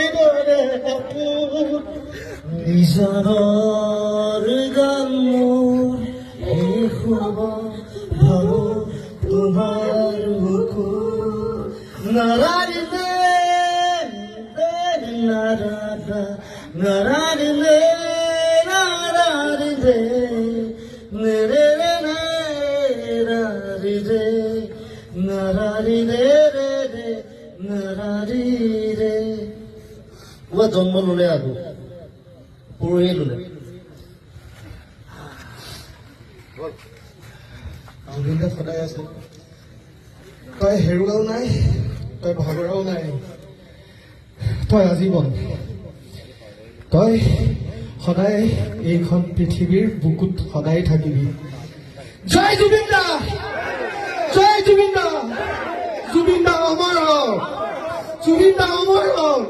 দিবৰে কাপোৰ নিজানৰ গান মোৰ শেষ হ'ব ভাবো তোমাৰ বুকুৰ নাৰাৰিলে নাৰাৰা নাৰাৰিলে নাৰাৰিলে নেৰে নাৰাৰিলে নাৰাৰিলে ৰে নাৰাৰিলে ওৱা জন্ম ল'লে আৰু পৰহি ল'লে অভিনয় সদায় আছে তই হেৰুৱাও নাই তই ভাগৰাও নাই তই আজীৱন তই সদায় এইখন পৃথিৱীৰ বুকুত সদায় থাকিবি জয় জুবিন দা জয় জুবিন দা জুবিন দা অমৰ হওক জুবিন দা অমৰ হওক